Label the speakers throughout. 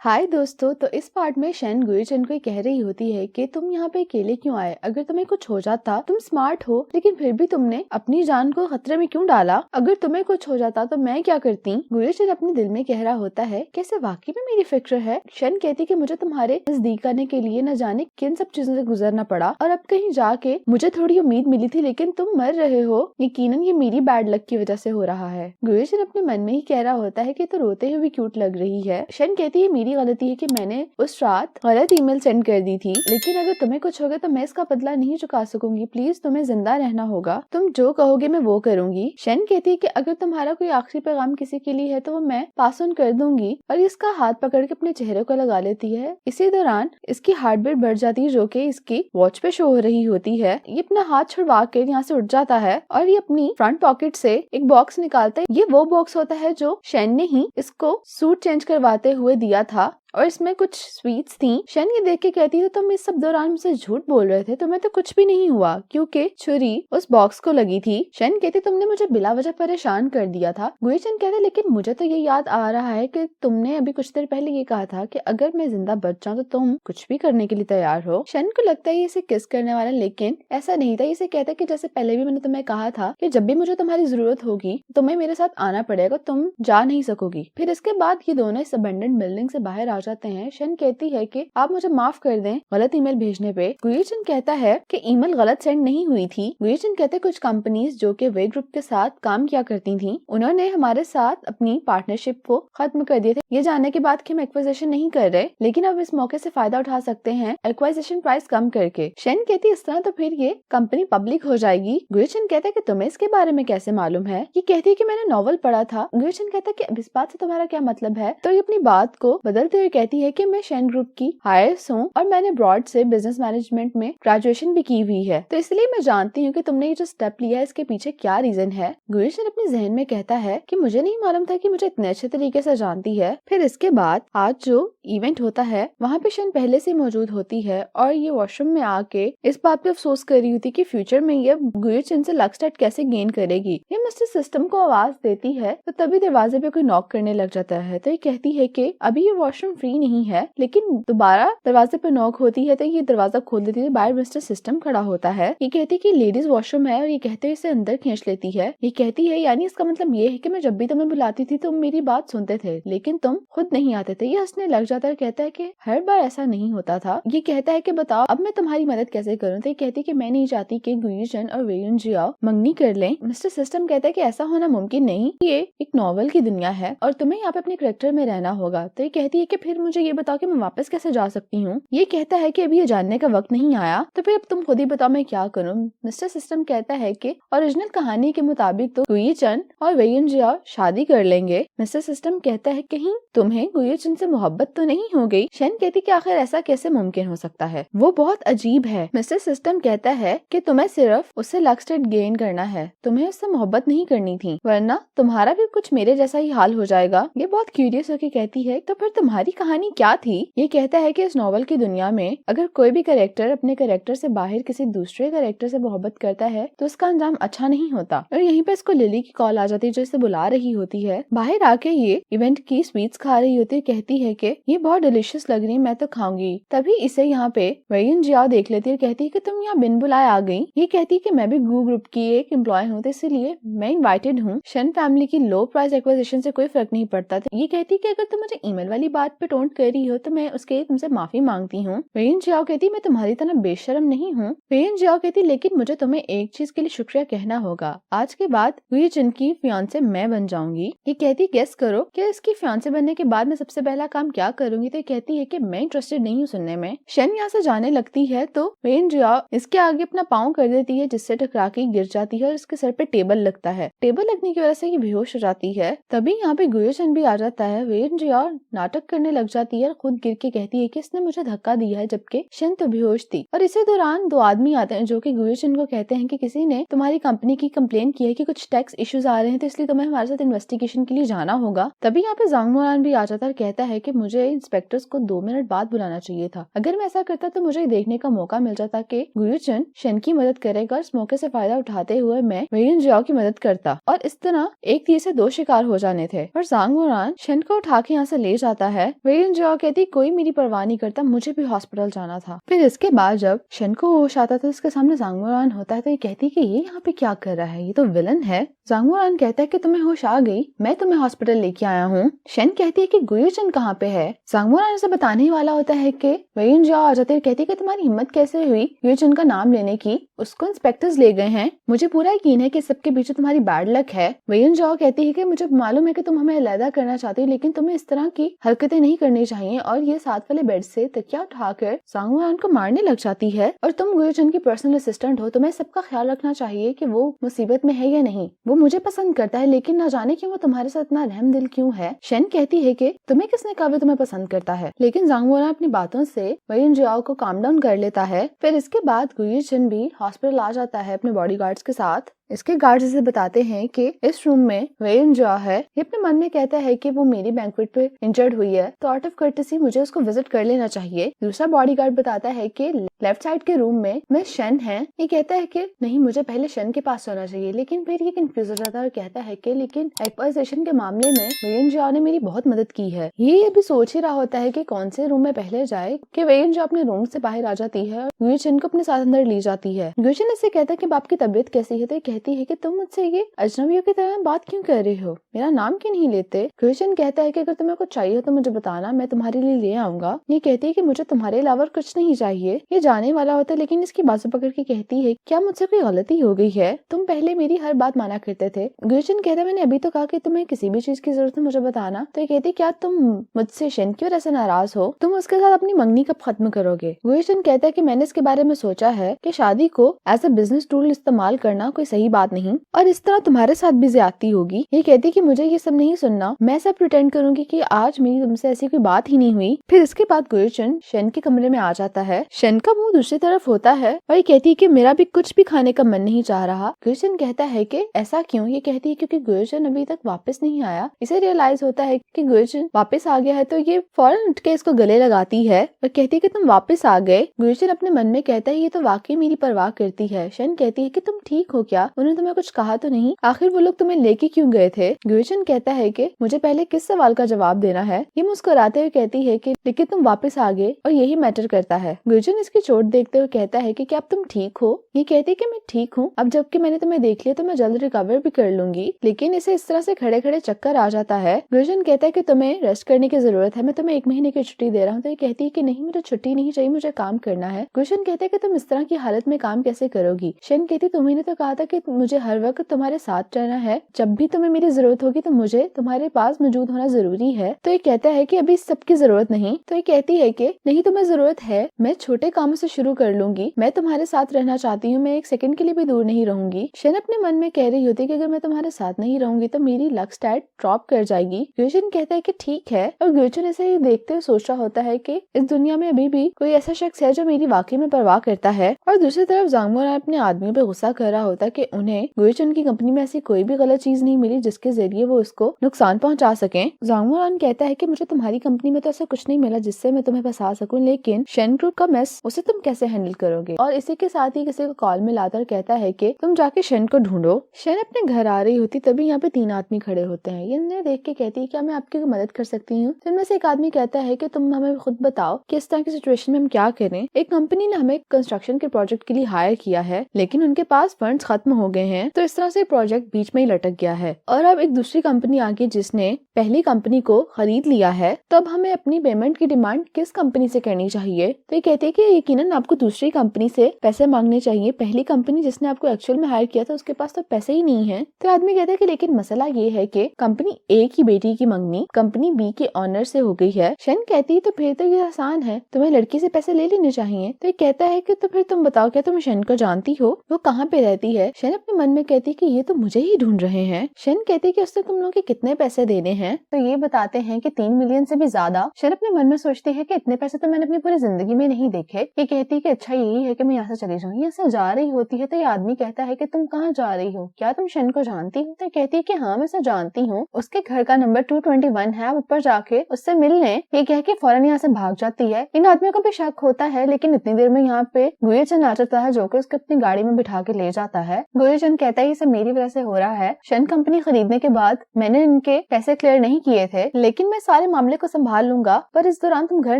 Speaker 1: हाय दोस्तों, तो इस पार्ट में शन गुईचन को कह रही होती है कि तुम यहाँ पे अकेले क्यों आए। अगर तुम्हें कुछ हो जाता, तुम स्मार्ट हो लेकिन फिर भी तुमने अपनी जान को खतरे में क्यों डाला। अगर तुम्हें कुछ हो जाता तो मैं क्या करती। गुईचन अपने दिल में कह रहा होता है कैसे वाकई में मेरी फिक्र है। शन कहती कि मुझे तुम्हारे नजदीक आने के लिए न जाने किन सब चीजों से गुजरना पड़ा और अब कहीं जाके मुझे थोड़ी उम्मीद मिली थी लेकिन तुम मर रहे हो। यकीनन ये मेरी बैड लक की वजह से हो रहा है। गुईचन अपने मन में ही कह रहा होता है कि तो रोते हुए भी क्यूट लग रही है। शन कहती है मेरी गलती है कि मैंने उस रात गलत ईमेल सेंड कर दी थी, लेकिन अगर तुम्हें कुछ हो गया तो मैं इसका बदला नहीं चुका सकूंगी। प्लीज तुम्हें जिंदा रहना होगा, तुम जो कहोगे मैं वो करूंगी। शन कहती है कि अगर तुम्हारा कोई आखिरी पैगाम किसी के लिए है तो वो मैं पास ऑन कर दूंगी और इसका हाथ पकड़ के अपने चेहरे को लगा लेती है। इसी दौरान इसकी हार्ट बीट बढ़ जाती है जो कि इसकी वॉच पे शो हो रही होती है। ये अपना हाथ छुड़वा कर यहाँ से उठ जाता है और ये अपनी फ्रंट पॉकेट से एक बॉक्स निकालता है। ये वो बॉक्स होता है जो शन ने ही इसको सूट चेंज करवाते हुए दिया था और इसमें कुछ स्वीट्स थी। शन ये देख के कहती है तुम इस सब दौरान मुझसे झूठ बोल रहे थे, तुम्हें तो कुछ भी नहीं हुआ क्योंकि छुरी उस बॉक्स को लगी थी। शन कहती तुमने मुझे बिला वजह परेशान कर दिया था। गुईचन कहते लेकिन मुझे तो ये याद आ रहा है कि तुमने अभी कुछ देर पहले ये कहा था कि अगर मैं जिंदा बच जाऊं तो तुम कुछ भी करने के लिए तैयार हो। शन को लगता है इसे किस करने वाला, लेकिन ऐसा नहीं था। इसे कहता है कि जैसे पहले भी मैंने तुम्हें कहा था कि जब भी मुझे तुम्हारी जरूरत होगी तुम्हें मेरे साथ आना पड़ेगा, तुम जा नहीं सकोगी। फिर इसके बाद ये दोनों इस अबेंडेंट बिल्डिंग से बाहर आ जाते हैं। शन कहती है कि आप मुझे माफ कर दें गलत ईमेल भेजने पे। गुईचन कहता है कि ईमेल गलत सेंड नहीं हुई थी। गुईचन कहते कुछ कंपनीज जो कि वे ग्रुप के साथ काम किया करती थी उन्होंने हमारे साथ अपनी पार्टनरशिप को खत्म कर दिए थे, ये जानने के बाद कि हम एक्विजिशन नहीं कर रहे, लेकिन अब इस मौके से फायदा उठा सकते हैं एक्विजिशन प्राइस कम करके। शन कहती इस तरह तो फिर ये कंपनी पब्लिक हो जाएगी। गुईचन कहता है कि तुम्हें इसके बारे में कैसे मालूम है। ये कहती है कि मैंने नॉवल पढ़ा था। गुईचन कहता है कि अब इस बात से तुम्हारा क्या मतलब है। तो ये अपनी बात को बदलते हुए कहती है कि मैं शन ग्रुप की हायर्स हूँ और मैंने ब्रॉड से बिजनेस मैनेजमेंट में ग्रेजुएशन भी की हुई है, तो इसलिए मैं जानती हूँ कि तुमने ये जो स्टेप लिया है इसके पीछे क्या रीजन है। गुईचन अपने जहन में कहता है कि मुझे नहीं मालूम था कि मुझे इतने अच्छे तरीके से जानती है। फिर इसके बाद आज जो इवेंट होता है वहाँ पे शन पहले से मौजूद होती है और ये वॉशरूम में आके इस बात पे अफसोस कर रही होती कि फ्यूचर में ये गुईचन से लक स्टेट कैसे गेन करेगी। ये मिस्टर सिस्टम को आवाज देती है तो तभी दरवाजे पे कोई नॉक करने लग जाता है। तो ये कहती है कि अभी ये वॉशरूम फ्री नहीं है, लेकिन दोबारा दरवाजे पे नॉक होती है तो ये दरवाजा खोल देती है। बाहर मिस्टर सिस्टम खड़ा होता है। ये कहती है कि लेडीज वॉशरूम है और ये कहते हुए इसे अंदर खींच लेती है। ये कहती है यानी इसका मतलब ये है कि मैं जब भी तुम्हें बुलाती थी तुम मेरी बात सुनते थे लेकिन तुम खुद नहीं आते थे। ये हंसने लग जाता है और कहता है कि हर बार ऐसा नहीं होता था। ये कहता है कि बताओ अब मैं तुम्हारी मदद कैसे करूँ। तो ये कहती है कि मैं नहीं चाहती कि गुईचन और वेयुन जियाओ मंगनी कर लें। मिस्टर सिस्टम कहता है कि ऐसा होना मुमकिन नहीं, ये एक नॉवल की दुनिया है और तुम्हें यहाँ पे अपने कैरेक्टर में रहना होगा। तो ये कहती है कि फिर मुझे ये बताओ कि मैं वापस कैसे जा सकती हूँ। ये कहता है कि अभी ये जानने का वक्त नहीं आया, तो फिर अब तुम खुद ही बताओ मैं क्या करूँ। मिस्टर सिस्टम कहता है कि ओरिजिनल कहानी के मुताबिक तो गुईचन और वेयुन जियाओ शादी कर लेंगे। मिस्टर सिस्टम कहता है कहीं तुम्हें गुईचन से मोहब्बत तो नहीं हो गई। शन कहती कि आखिर ऐसा कैसे मुमकिन हो सकता है, वो बहुत अजीब है। मिस्टर सिस्टम कहता है कि तुम्हें सिर्फ उससे लक स्टेट गेन करना है, तुम्हें उससे मोहब्बत नहीं करनी थी, वरना तुम्हारा भी कुछ मेरे जैसा ही हाल हो जाएगा। ये बहुत क्यूरियस होकर कहती है तो फिर तुम्हारी कहानी क्या थी। ये कहता है कि इस नॉवल की दुनिया में अगर कोई भी कैरेक्टर अपने कैरेक्टर से बाहर किसी दूसरे कैरेक्टर से मोहब्बत करता है तो उसका अंजाम अच्छा नहीं होता। और यहीं पे इसको लिली की कॉल आ जाती है जो इसे बुला रही होती है। बाहर आके ये इवेंट की स्वीट्स खा रही होती है। कहती है कि ये बहुत डिलीशियस लग रही है, मैं तो खाऊंगी। तभी इसे यहाँ पे वेयुन जियाओ देख लेती है और कहती है कि तुम यहाँ बिन बुलाए आ गई। ये कहती है कि मैं भी गू ग्रुप की एक एम्प्लॉय हूँ तो इसीलिए मैं इन्वाइटेड हूँ। शन फैमिली की लो प्राइस एक्विजिशन से कोई फर्क नहीं पड़ता। ये कहती है कि अगर तुम मुझे ईमेल वाली बात पे टोंट कर रही हो तो मैं उसके लिए तुमसे माफी मांगती हूँ। वेयुन जियाओ कहती मैं तुम्हारी तरह बेशर्म नहीं हूँ। वेयुन जियाओ कहती लेकिन मुझे तुम्हें एक चीज के लिए शुक्रिया कहना होगा, आज के बाद गुईचन की फियांसे मैं बन जाऊंगी। ये कहती गेस करो कि इसकी फियांसे बनने के बाद मैं सबसे पहला काम क्या करूंगी। तो ये कहती है कि मैं इंटरेस्टेड नहीं हूँ सुनने में। शन यहाँ से जाने लगती है तो वेयुन जियाओ इसके आगे अपना पाँव कर देती है जिससे टकरा के गिर जाती है और इसके सर पे टेबल लगता है। टेबल लगने की वजह से ये बेहोश हो जाती है। तभी यहाँ पे गुईचन भी आ जाता है। वेयुन जियाओ नाटक करने लग जाती है और खुद गिर के कहती है कि इसने मुझे धक्का दिया है जबकि शन तो बेहोश थी। और इसी दौरान दो आदमी आते हैं जो कि गुईचन को कहते हैं कि किसी ने तुम्हारी कंपनी की कंप्लेन की है कि कुछ टैक्स इश्यूज आ रहे हैं तो इसलिए तुम्हें हमारे साथ इन्वेस्टिगेशन के लिए जाना होगा। तभी यहाँ पे जांग मोरान भी आ जाता है और कहता है कि मुझे इंस्पेक्टर्स को 2 मिनट बाद बुलाना चाहिए था। अगर मैं ऐसा करता तो मुझे देखने का मौका मिल जाता कि गुईचन शन की मदद करेगा। इस मौके से फायदा उठाते हुए मैं वेयुन जियाओ की मदद करता और इस तरह एक तीर से 2 शिकार हो जाने थे। और जांग मोरान शन को उठा के यहाँ से ले जाता है वेयन जॉ कहती कोई मेरी परवाह नहीं करता, मुझे भी हॉस्पिटल जाना था। फिर इसके बाद जब शन को होश आता तो उसके सामने जांग मोरान होता है तो ये कहती कि ये यहाँ पे क्या कर रहा है, ये तो विलन है। जांग मोरान कहता है कि तुम्हें होश आ गई, मैं तुम्हें हॉस्पिटल लेके आया हूँ। शन कहती है कि गुयुचन कहाँ पे है। जांग मोरान उसे बताने वाला होता है कि वेयन जॉ आ जाती है, कहती है कि तुम्हारी हिम्मत कैसे हुई गुयुचन का नाम लेने की, उसको इंस्पेक्टर्स ले गए हैं, मुझे पूरा यकीन है कि सबके पीछे तुम्हारी बैड लक है। वेयन जॉ कहती है कि मुझे मालूम है कि तुम हमें अलग करना चाहती हो, लेकिन तुम्हें इस तरह की हरकतें नहीं करनी चाहिए, और ये साथ वाले बेड से तकिया उठाकर जांग मोरान को मारने लग जाती है। और तुम गुयुचन की पर्सनल असिस्टेंट हो, तुम्हें सबका ख्याल रखना चाहिए कि वो मुसीबत में है या नहीं। वो मुझे पसंद करता है, लेकिन न जाने क्यों वो तुम्हारे साथ इतना रहम दिल क्यों है। शन कहती है कि तुम्हें किसने कहा वो तुम्हें पसंद करता है, लेकिन जांग मोरान अपनी बातों से वेयन जॉ को काम डाउन कर लेता है। फिर इसके बाद गुयुचन भी हॉस्पिटल आ जाता है अपने बॉडीगार्ड्स के साथ। इसके गार्ड्स इसे बताते हैं कि इस रूम में वेयन जॉ है। ये अपने मन में कहता है कि वो मेरी बैंक्वेट पे इंजर्ड हुई है, तो आउट ऑफ कर्टेसी मुझे उसको विजिट कर लेना चाहिए। दूसरा बॉडीगार्ड बताता है कि लेफ्ट साइड के रूम में शन है। ये कहता है कि नहीं, मुझे पहले शन के पास होना चाहिए, लेकिन फिर ये कंफ्यूज हो जाता है और कहता है कि लेकिन एक्वाइजेशन के मामले में वेयन जॉ ने मेरी बहुत मदद की है। ये अभी सोच ही रहा होता है कि कौन से रूम में पहले जाए कि वेयन जॉ अपने रूम से बाहर आ जाती है और गुयुचन को अपने साथ अंदर ली जाती है। गुयुचन इससे कहता है कि बाप की तबीयत कैसी है, तो कहती है कि तुम मुझसे ये अजनबियों की तरह बात क्यों कर रहे हो, मेरा नाम क्यों नहीं लेते। गुयुचन कहता है कि अगर तुम्हें कुछ चाहिए तो मुझे बताना, मैं तुम्हारे लिए ले आऊंगा। ये कहती है कि मुझे तुम्हारे अलावा कुछ नहीं चाहिए। ये जाने वाला होता है, लेकिन इसकी बाजू पकड़ के कहती है क्या मुझसे कोई गलती हो गई है, तुम पहले मेरी हर बात माना करते थे। गुयुचन कहता है मैंने अभी तो कहा कि तुम्हें किसी भी चीज की जरूरत है मुझे बताना। तो ये कहती क्या तुम मुझसे शन की वजह से नाराज हो, तुम उसके साथ अपनी मंगनी कब खत्म करोगे। गुयुचन कहता है कि मैंने इसके बारे में सोचा है कि शादी को एज अ बिजनेस टूल इस्तेमाल करना कोई सही बात नहीं, और इस तरह तुम्हारे साथ भी ज्यादती होगी। ये कहती कि मुझे ये सब नहीं सुनना, मैं सब प्रिटेंड करूंगी कि आज मेरी तुमसे ऐसी कोई बात ही नहीं हुई। फिर इसके बाद गुयुचन शन के कमरे में आ जाता है। शन का मुंह दूसरी तरफ होता है और ये कहती है कि मेरा भी कुछ भी खाने का मन नहीं चाह रहा। गुयुचन कहता है कि ऐसा क्यों। ये कहती है क्योंकि गुयुचन अभी तक वापस नहीं आया। इसे रियलाइज होता है कि गुयुचन वापस आ गया है, तो ये फौरन उठ के इसको गले लगाती है और कहती है कि तुम वापस आ गए। गुयुचन अपने मन में कहता है ये तो वाकई मेरी परवाह करती है। शन कहती है कि तुम ठीक हो क्या, उन्होंने तुम्हें कुछ कहा तो नहीं, आखिर वो लोग तुम्हें लेके क्यों गए थे। गुयुचन कहता है कि मुझे पहले किस सवाल का जवाब देना है। ये मुस्कुराते हुए कहती है कि लेकिन तुम वापस आ गए और यही मैटर करता है। गुयुचन इसकी चोट देखते हुए कहता है कि क्या अब तुम ठीक हो। ये कहती है कि मैं ठीक हूँ, अब जबकि मैंने तुम्हें देख लिया तो मैं जल्द रिकवर भी कर लूंगी। लेकिन इसे इस तरह से खड़े खड़े चक्कर आ जाता है। गुयुचन कहता है कि तुम्हें रेस्ट करने की जरूरत है, मैं तुम्हें 1 महीने की छुट्टी दे रहा हूँ। तो ये कहती है कि नहीं, मुझे छुट्टी नहीं चाहिए, मुझे काम करना है। गुयुचन कहता है कि तुम इस तरह की हालत में काम कैसे करोगी। शन कहती तुम्हें तो कहा था कि मुझे हर वक्त तुम्हारे साथ रहना है, जब भी तुम्हें मेरी जरूरत होगी तो मुझे तुम्हारे पास मौजूद होना जरूरी है। तो ये कहता है कि अभी सबकी जरूरत नहीं। तो ये कहती है कि नहीं, तुम्हें जरूरत है, मैं छोटे कामों से शुरू कर लूंगी, मैं तुम्हारे साथ रहना चाहती हूँ, मैं 1 सेकंड के लिए भी दूर नहीं रहूंगी। शन अपने मन में कह रही होती है कि अगर मैं तुम्हारे साथ नहीं रहूंगी तो मेरी लक स्टैट ड्रॉप कर जाएगी। गुयुचन कहता है कि ठीक है, और गुयुचन इसे देखते हुए सोच रहा होता है कि इस दुनिया में अभी भी कोई ऐसा शख्स है जो मेरी वाकई में परवाह करता है। और दूसरी तरफ जांग मोरान अपने आदमियों पे गुस्सा कर रहा होता है कि उन्हें गुयुचन की कंपनी में ऐसी कोई भी गलत चीज नहीं मिली जिसके जरिए वो उसको नुकसान पहुंचा सके। जांग मोरान कहता है कि मुझे तुम्हारी कंपनी में तो ऐसा कुछ नहीं मिला जिससे मैं तुम्हें फंसा सकूं, लेकिन शन ग्रुप का मेस उसे तुम कैसे हैंडल करोगे। और इसी के साथ ही किसी को कॉल में लाकर कहता है कि तुम जाके शन को ढूंढो। शन अपने घर आ रही होती तभी यहाँ पे 3 आदमी खड़े होते हैं। ये उन्हें देख के कहती है क्या मैं आपकी मदद कर सकती हूँ। इनमें से एक आदमी कहता है कि तुम हमें खुद बताओ कि इस तरह की सिचुएशन में हम क्या करें। एक कंपनी ने हमें कंस्ट्रक्शन के प्रोजेक्ट के लिए हायर किया है, लेकिन उनके पास फंड्स खत्म हो गए हैं, तो इस तरह से प्रोजेक्ट बीच में ही लटक गया है। और अब एक दूसरी कंपनी आ गई जिसने पहली कंपनी को खरीद लिया है, तो अब हमें अपनी पेमेंट की डिमांड किस कंपनी से करनी चाहिए। तो ये कहते हैं कि यकीनन आपको दूसरी कंपनी से पैसे मांगने चाहिए, पहली कंपनी जिसने आपको एक्चुअल में हायर किया था उसके पास तो पैसे ही नहीं है। तो आदमी कहता है कि लेकिन मसला ये है कि कंपनी ए की बेटी की मंगनी कंपनी बी के ऑनर से हो गई है। शन कहती है तो फिर तो ये आसान है, तुम्हें लड़की से पैसे ले लेने चाहिए। तो ये कहता है कि तो फिर तुम बताओ क्या तुम शन को जानती हो, वो कहाँ पे रहती है। शन अपने मन में कहती है कि ये तो मुझे ही ढूंढ रहे हैं। शन कहती है कि उसने तुम लोग के कितने पैसे देने हैं। तो ये बताते हैं कि 3 मिलियन से भी ज्यादा। शन अपने मन में सोचती है कि इतने पैसे तो मैंने अपनी पूरी जिंदगी में नहीं देखे। ये कहती है कि अच्छा यही है कि मैं यहाँ से चली जाऊँ। यहाँ से जा रही होती है तो ये आदमी कहता है कि तुम कहाँ जा रही हो, क्या तुम शन को जानती हो? तो कहती है कि हाँ मैं उसे जानती हूँ, उसके घर का नंबर 221 है, आप ऊपर जाके उससे मिल लें। ये कह के फौरन यहाँ से भाग जाती है। इन आदमियों को भी शक होता है, लेकिन इतनी देर में यहाँ पे गुएचन आ जाता है जो कि उसको अपनी गाड़ी में बिठा के ले जाता है। गुएचन कहता है ये सब मेरी वजह से हो रहा है, शन कंपनी खरीदने के बाद मैंने इनके पैसे क्लियर नहीं किए थे, लेकिन मैं सारे मामले को संभाल लूंगा, पर इस दौरान तुम घर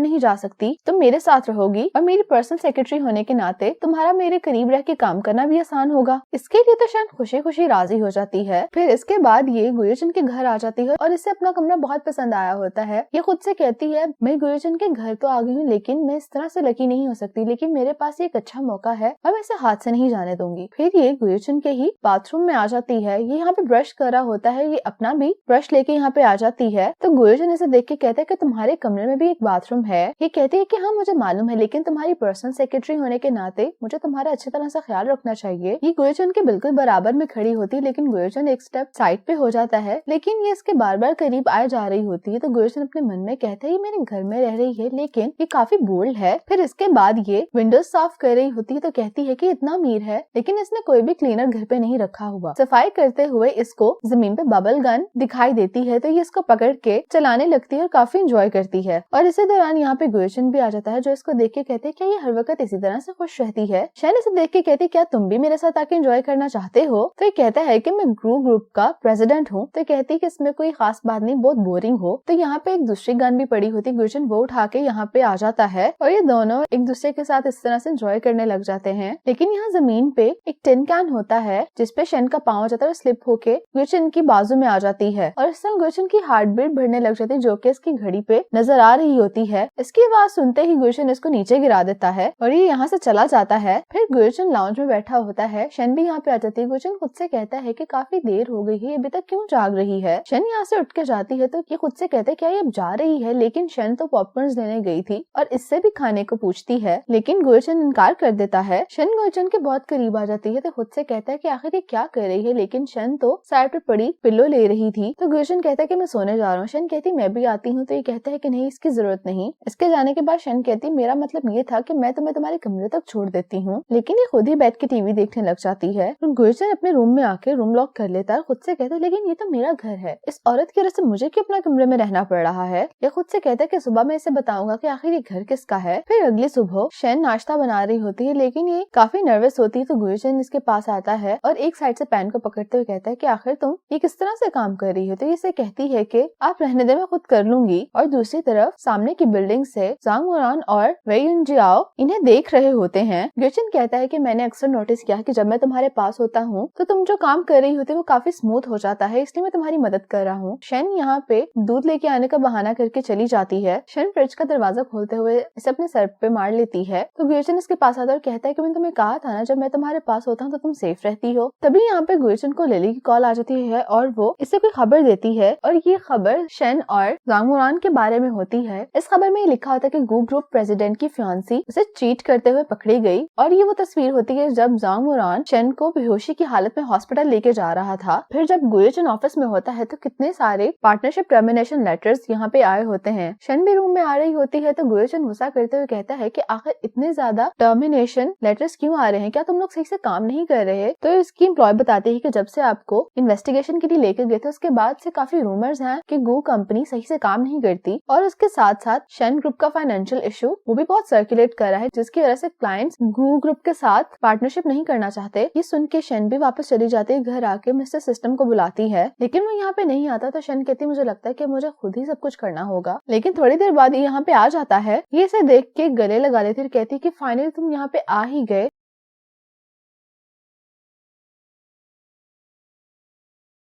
Speaker 1: नहीं जा सकती, तुम मेरे साथ रहोगी और मेरी पर्सनल सेक्रेटरी होने के नाते तुम्हारा मेरे करीब रह के काम करना भी आसान होगा। इसके लिए तो शन खुशी खुशी राजी हो जाती है। फिर इसके बाद ये गुएचन के घर आ जाती है और इसे अपना कमरा बहुत पसंद आया होता है। ये खुद से कहती है मैं गुएचन के घर तो आ गई हूँ, लेकिन मैं इस तरह से लकी नहीं हो सकती, लेकिन मेरे पास एक अच्छा मौका है और मैं इसे हाथ से नहीं जाने दूंगी। फिर ये गुएचन के ही बाथरूम में आ जाती है। ये यहाँ पे ब्रश कर रहा होता है, ये अपना भी ब्रश लेके यहाँ पे आ जाती है। तो गुएचन इसे देख के कहता है कि तुम्हारे कमरे में भी एक बाथरूम है। ये कहती है कि हाँ मुझे मालूम है, लेकिन तुम्हारी पर्सनल सेक्रेटरी होने के नाते मुझे तुम्हारा अच्छी तरह से ख्याल रखना चाहिए। ये गुएचन के बिल्कुल बराबर में खड़ी होती है, लेकिन गुएचन एक स्टेप साइड पे हो जाता है, लेकिन ये इसके बार बार करीब आए जा रही होती है। तो गुएचन अपने मन में कहता है ये मेरे घर में रह रही है, लेकिन ये काफी बोल्ड है। फिर इसके बाद ये विंडोज साफ कर रही होती है, तो कहती है कि इतना अमीर है, लेकिन इसने कोई भी क्लीनर घर पे नहीं रखा हुआ। सफाई करते हुए इसको जमीन पे बबल गन दिखाई देती है, तो ये इसको पकड़ के चलाने लगती है और काफी इंजॉय करती है। और इसी दौरान यहाँ पे गुएचन भी आ जाता है, जो इसको देख के कहते हैं क्या ये हर वक्त इसी तरह से खुश रहती है। शैन इसे देख के कहती क्या तुम भी मेरे साथ आके एंजॉय करना चाहते हो? तो ये कहता है कि मैं ग्रुप का प्रेसिडेंट हूँ। तो कहती है कि इसमें कोई खास बात नहीं, बहुत बोरिंग हो। तो यहाँ पे एक दूसरी गन भी पड़ी होती है, गुएचन वो उठा के यहाँ पे आ जाता है और ये दोनों एक दूसरे के साथ इस तरह से एंजॉय करने लग जाते हैं। लेकिन यहाँ जमीन पे एक टिन कैन होता है जिसपे शैन का पाँव जाता है और स्लिप होके गुएचन की बाजू में आ जाती है और इस तरह गुएचन की हार्ट बीट बढ़ने लग जाती है, जो कि इसकी घड़ी पे नजर आ रही होती है। इसकी आवाज सुनते ही गुएचन इसको नीचे गिरा देता है और ये यहाँ से चला जाता है। फिर गुएचन लाउंज में बैठा होता है, शैन भी यहाँ पे आ जाती है। गुएचन खुद से कहता है कि काफी देर हो गई है, अभी तक क्यों जाग रही है? शैन यहाँ से उठ के जाती है तो ये खुद से कहता है क्या ये अब जा रही है, लेकिन शैन तो पॉपकॉर्न लेने गई थी और इससे भी खाने को पूछती है, लेकिन गुएचन इनकार कर देता है। शैन गुएचन के बहुत करीब आ जाती है तो खुद से कहता है कि आखिर ये क्या कर रही है, लेकिन शैन तो साइड पे पड़ी पिल्लो ले रही थी। तो गुएचन कहता है कि मैं सोने जा रहा हूँ। शैन कहती मैं भी आती हूँ। तो ये कहता है कि नहीं इसकी जरूरत नहीं। इसके जाने के बाद शैन कहती मेरा मतलब ये था कि मैं तुम्हें तुम्हारे कमरे तक छोड़ देती हूँ, लेकिन ये खुद ही बैठ के टीवी देखने लग जाती है। तो गुएचन अपने रूम में आके रूम लॉक कर लेता है, खुद से कहता है लेकिन ये तो मेरा घर है, इस औरत की वजह से मुझे क्यों अपना कमरे में रहना पड़ रहा है? ये खुद से कहता है कि सुबह मैं इसे बताऊंगा कि आखिर ये घर किसका है। फिर अगली सुबह शैन नाश्ता बना रही होती है, लेकिन ये काफी नर्वस होती है। तो गुएचन इसके पास आता है और एक साइड से पैन को पकड़ते हुए कहता है कि आखिर तुम ये किस तरह से काम कर रही हो? तो ये इसे कहती है कि आप रहने दे, मैं खुद कर लूंगी। और दूसरी तरफ सामने की बिल्डिंग से जांग वुरान और वेई युनजियाओ इन्हें देख रहे होते हैं। गुएचन कहता है कि मैंने अक्सर नोटिस किया कि जब मैं तुम्हारे पास होता हूँ तो तुम जो काम कर रही होती है वो काफी स्मूथ हो जाता है, इसलिए मैं तुम्हारी मदद कर रहा हूँ। शैन यहाँ पे दूध लेके आने का बहाना करके चली जाती है। शैन फ्रिज का दरवाजा खोलते हुए इसे अपने सर पे मार लेती है। तो गुएचन इसके पास आता है और कहता है कि मैंने तुम्हें कहा था ना, जब मैं तुम्हारे पास होता हूँ तो तुम सेफ रहती हो। तभी यहाँ पे गुएचन को लिली की कॉल आ जाती है और वो इसे कोई खबर देती है और ये खबर शैन और जांग वुरान के बारे में होती है। इस खबर में लिखा होता है कि ग्रुप प्रेसिडेंट की फियांसी उसे चीट करते हुए पकड़ी गई और ये वो तस्वीर होती है जब जांग वुरान शैन को बेहोशी की हालत में हॉस्पिटल लेके जा रहा था। फिर जब गुएचन ऑफिस में होता है तो कितने सारे पार्टनरशिप टर्मिनेशन लेटर्स यहाँ पे आए होते हैं। शैन भी रूम में आ रही होती है तो गुएचन गुस्सा करते हुए कहता है कि आखिर इतने ज्यादा टर्मिनेशन लेटर्स क्यों आ रहे हैं, क्या तुम लोग सही से काम नहीं कर रहे? तो इसकी एम्प्लॉय बताती है कि जब से आपको इन्वेस्टिगेशन के लिए लेके गए थे उसके बाद से काफी रूमर्स हैं कि गू कंपनी सही से काम नहीं करती और उसके साथ साथ शैन ग्रुप का फाइनेंशियल इशू वो भी बहुत सर्कुलेट कर रहा है, जिसकी वजह से क्लाइंट्स गू ग्रुप के साथ पार्टनरशिप नहीं करना चाहते। ये सुन के शैन भी वापस चली जाती है, घर आके मिस्टर सिस्टम को बुलाती है, लेकिन वो यहाँ पे नहीं आता। तो शैन कहती मुझे लगता है कि मुझे खुद ही सब कुछ करना होगा, लेकिन थोड़ी देर बाद यहाँ पे आ जाता है। ये इसे देख के गले लगा लेती है, कहती कि फाइनली तुम यहाँ पे आ ही गए।